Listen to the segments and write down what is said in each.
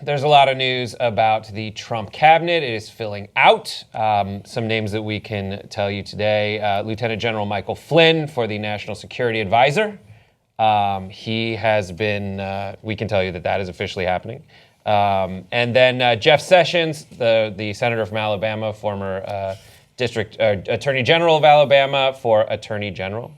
There's a lot of news about the Trump cabinet. It is filling out. Some names that we can tell you today. Lieutenant General Michael Flynn for the National Security Advisor. He has been, we can tell you that that is officially happening. And then Jeff Sessions, the senator from Alabama, former Attorney General of Alabama for Attorney General.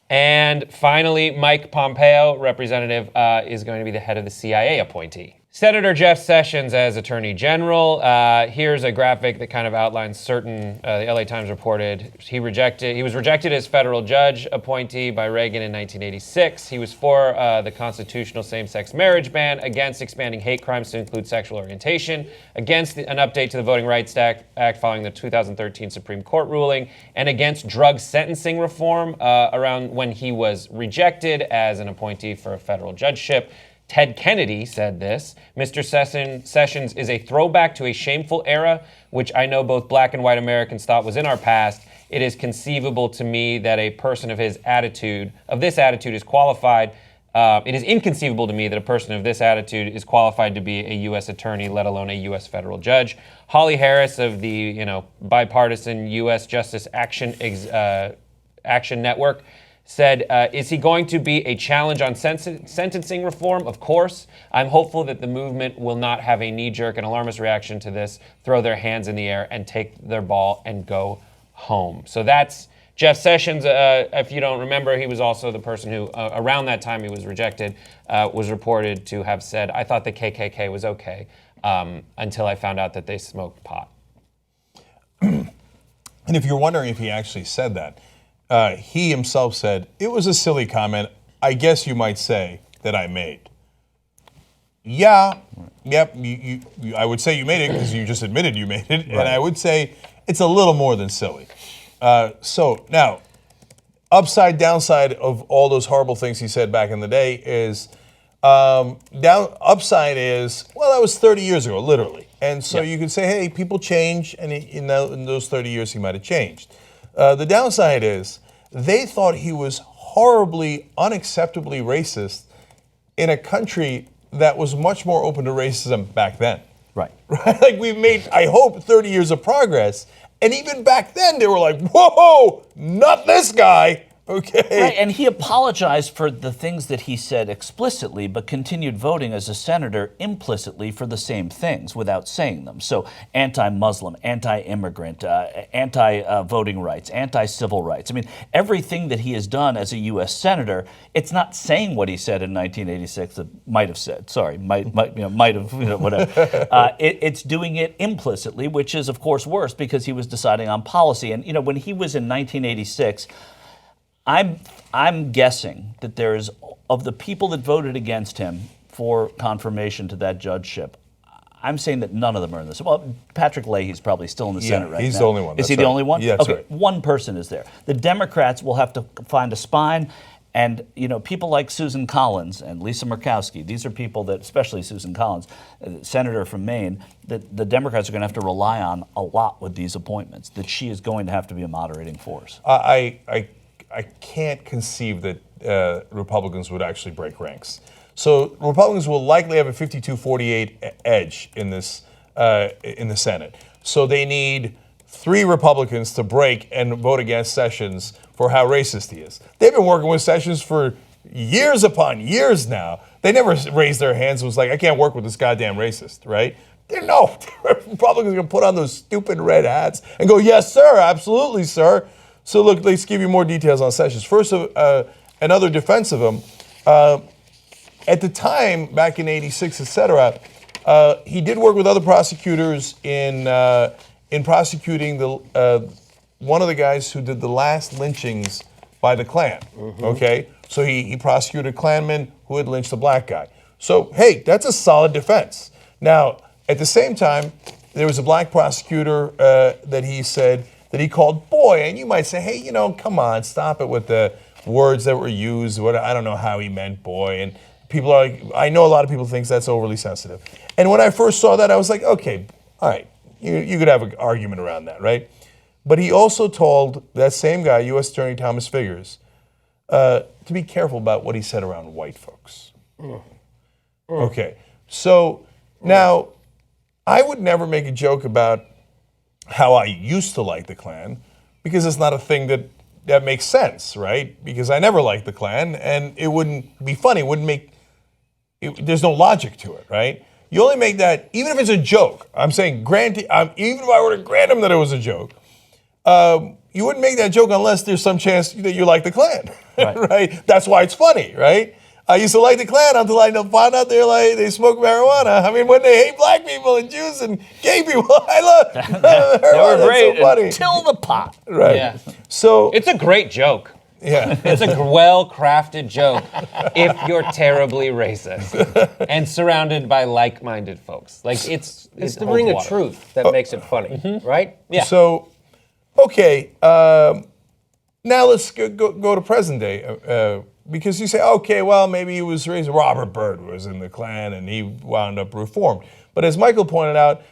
And finally, Mike Pompeo, representative, is going to be the head of the CIA appointee. Senator Jeff Sessions as Attorney General. Here's a graphic that kind of outlines certain, the LA Times reported, he was rejected as federal judge appointee by Reagan in 1986. He was for the constitutional same-sex marriage ban, against expanding hate crimes to include sexual orientation, against an update to the Voting Rights Act following the 2013 Supreme Court ruling, and against drug sentencing reform around when he was rejected as an appointee for a federal judgeship. Ted Kennedy said this: Mr. Sessions is a throwback to a shameful era, which I know both black and white Americans thought was in our past. It is conceivable to me that a person of this attitude is qualified. It is inconceivable to me that a person of this attitude is qualified to be a U.S. attorney, let alone a U.S. federal judge. Holly Harris of the bipartisan U.S. Justice Action Network said, is he going to be a challenge on sentencing reform? Of course. I'm hopeful that the movement will not have a knee-jerk and alarmist reaction to this, throw their hands in the air and take their ball and go home. So that's Jeff Sessions. If you don't remember, he was also the person who, around that time he was rejected, was reported to have said, I thought the KKK was okay until I found out that they smoked pot. And if you're wondering if he actually said that, he himself said, it was a silly comment, I guess you might say, that I made. Yeah, yep, I would say you made it because you just admitted you made it, right. And I would say it's a little more than silly. So now, upside, downside of all those horrible things he said back in the day is, upside is, well, that was 30 years ago, literally. And so you could say, hey, people change, and in those 30 years he might have changed. The downside is they thought he was horribly, unacceptably racist in a country that was much more open to racism back then. Right. Like we've made, I hope, 30 years of progress. And even back then they were like, whoa, not this guy. Okay. Right, and he apologized for the things that he said explicitly, but continued voting as a senator implicitly for the same things without saying them. So anti-Muslim, anti-immigrant, anti-voting rights, anti-civil rights. I mean, everything that he has done as a U.S. senator, it's not saying what he said in 1986 that might have said. Sorry, might have, whatever. It's doing it implicitly, which is, of course, worse because he was deciding on policy. And, when he was in 1986, I'm guessing that there's, of the people that voted against him for confirmation to that judgeship, I'm saying that none of them are in this. Well, Patrick Leahy's probably still in the Senate right now. He's the only one. Is he the only one? Yeah, okay, right. One person is there. The Democrats will have to find a spine, and people like Susan Collins and Lisa Murkowski, these are people that, especially Susan Collins, senator from Maine, that the Democrats are going to have to rely on a lot with these appointments, that she is going to have to be a moderating force. I can't conceive that Republicans would actually break ranks. So Republicans will likely have a 52-48 edge in this in the Senate. So they need 3 Republicans to break and vote against Sessions for how racist he is. They've been working with Sessions for years upon years now. They never raised their hands and was like, I can't work with this goddamn racist, right? Republicans are going to put on those stupid red hats and go, yes, sir, absolutely, sir. So look, let's give you more details on Sessions. First, another defense of him. At the time, back in '86, et cetera, he did work with other prosecutors in prosecuting one of the guys who did the last lynchings by the Klan. Mm-hmm. Okay, so he prosecuted a Klanman who had lynched a black guy. So hey, that's a solid defense. Now, at the same time, there was a black prosecutor that he said that he called boy, and you might say, hey, come on, stop it with the words that were used. I don't know how he meant boy, and people are like, I know a lot of people think that's overly sensitive. And when I first saw that, I was like, okay, all right, you could have an argument around that, right? But he also told that same guy, U.S. Attorney Thomas Figures, to be careful about what he said around white folks. Okay, so Now, I would never make a joke about how I used to like the Klan because it's not a thing that makes sense, right? Because I never liked the Klan, and it wouldn't be funny. It wouldn't make. There's no logic to it, right? You only make that even if it's a joke. I'm saying, even if I were to grant him that it was a joke, you wouldn't make that joke unless there's some chance that you like the Klan, right? That's why it's funny, right? I used to like the Klan until I found out they smoke marijuana. I mean, when they hate black people and Jews and gay people, I love marijuana. They were great so funny. until the pot. Right. Yeah. So It's a great joke. yeah. It's a well-crafted joke if you're terribly racist and surrounded by like-minded folks. Like It's it the holds ring of water. truth that makes it funny, right? Yeah. So, okay. Now let's go to present day. Because you say, okay, well, maybe he was raised. Robert Byrd was in the Klan and he wound up reformed. But as Michael pointed out,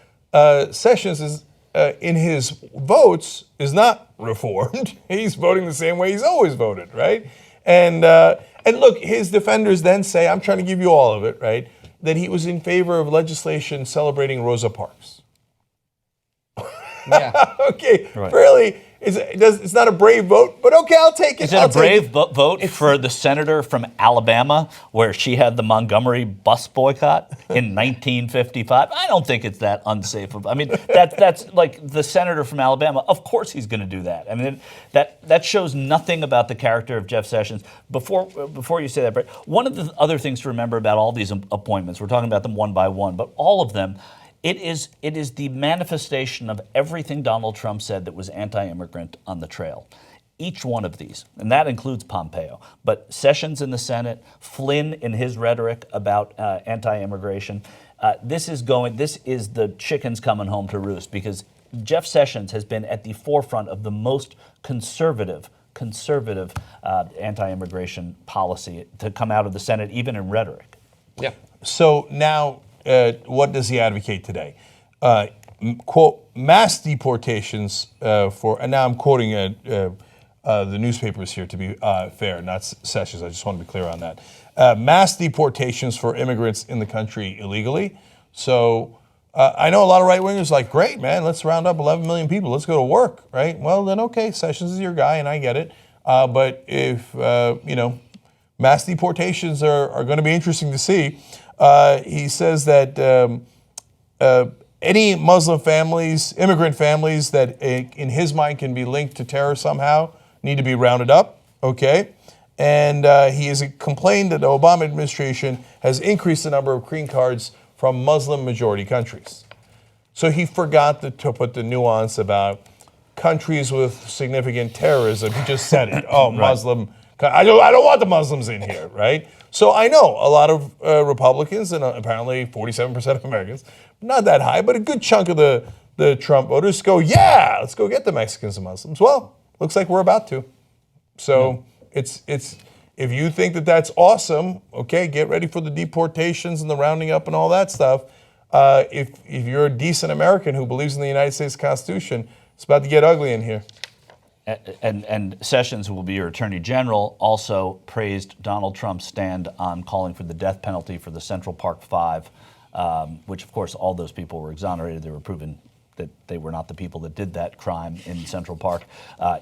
Sessions is in his votes is not reformed. He's voting the same way he's always voted, right? And look, his defenders then say, I'm trying to give you all of it, right? That he was in favor of legislation celebrating Rosa Parks. Yeah. Okay, really. It's not a brave vote, but okay, I'll take it. Is it a brave vote for the senator from Alabama where she had the Montgomery bus boycott in 1955? I don't think it's that unsafe. I mean, that's like the senator from Alabama. Of course he's going to do that. I mean, that shows nothing about the character of Jeff Sessions. Before you say that, Brett, one of the other things to remember about all these appointments, we're talking about them one by one, but all of them, it is the manifestation of everything Donald Trump said that was anti-immigrant on the trail. Each one of these, and that includes Pompeo, but Sessions in the Senate, Flynn in his rhetoric about anti-immigration. This is the chickens coming home to roost because Jeff Sessions has been at the forefront of the most conservative anti-immigration policy to come out of the Senate, even in rhetoric. Yeah. So now, what does he advocate today? Quote, mass deportations for, and now I'm quoting the newspapers here to be fair, not Sessions. I just want to be clear on that. Mass deportations for immigrants in the country illegally. So I know a lot of right-wingers like, great, man, let's round up 11 million people. Let's go to work, right? Well, then, okay, Sessions is your guy, and I get it. But if, mass deportations are going to be interesting to see. He says that any Muslim families, immigrant families that in his mind can be linked to terror somehow need to be rounded up, okay? And he has complained that the Obama administration has increased the number of green cards from Muslim majority countries. So he forgot to put the nuance about countries with significant terrorism. He just said it. Oh, Muslim. I don't want the Muslims in here, right? So I know a lot of Republicans and apparently 47% of Americans, not that high, but a good chunk of the Trump voters go, yeah, let's go get the Mexicans and Muslims. Well, looks like we're about to. So it's if you think that that's awesome, okay, get ready for the deportations and the rounding up and all that stuff. If you're a decent American who believes in the United States Constitution, it's about to get ugly in here. And Sessions, who will be your attorney general, also praised Donald Trump's stand on calling for the death penalty for the Central Park Five, which, of course, all those people were exonerated. They were proven that they were not the people that did that crime in Central Park.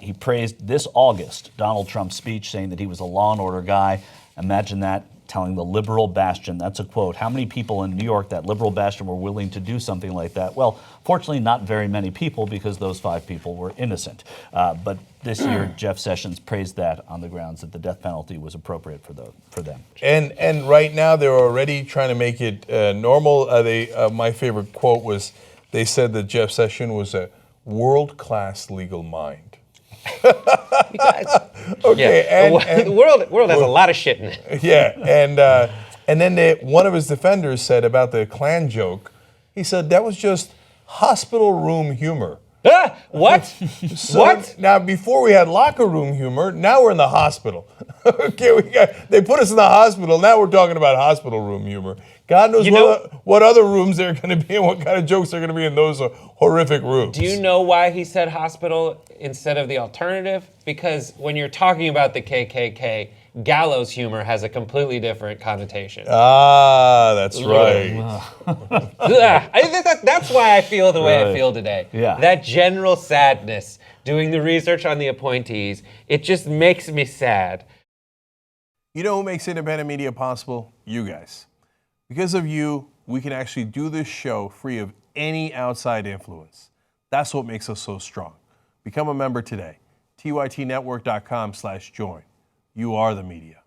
He praised this August Donald Trump's speech, saying that he was a law and order guy. Imagine that, telling the liberal bastion, that's a quote, how many people in New York, that liberal bastion, were willing to do something like that? Well, fortunately, not very many people because those 5 people were innocent. But this year, Jeff Sessions praised that on the grounds that the death penalty was appropriate for them. And right now, they're already trying to make it normal. My favorite quote was, they said that Jeff Sessions was a world-class legal mind. You guys. Okay, yeah. and the world has a lot of shit in it. Yeah, and then one of his defenders said about the Klan joke, he said that was just hospital room humor. What? So What? Now, before we had locker room humor, now we're in the hospital. Okay, they put us in the hospital. Now we're talking about hospital room humor. God knows You know- what other rooms they're going to be and what kind of jokes they're going to be in those horrific rooms. Do you know why he said hospital instead of the alternative? Because when you're talking about the KKK, gallows humor has a completely different connotation. Ah, that's right. I think that's why I feel the way I Right. feel today. Yeah. That general sadness, doing the research on the appointees, it just makes me sad. You know who makes independent media possible? You guys. Because of you, we can actually do this show free of any outside influence. That's what makes us so strong. Become a member today. tytnetwork.com/join. You are the media.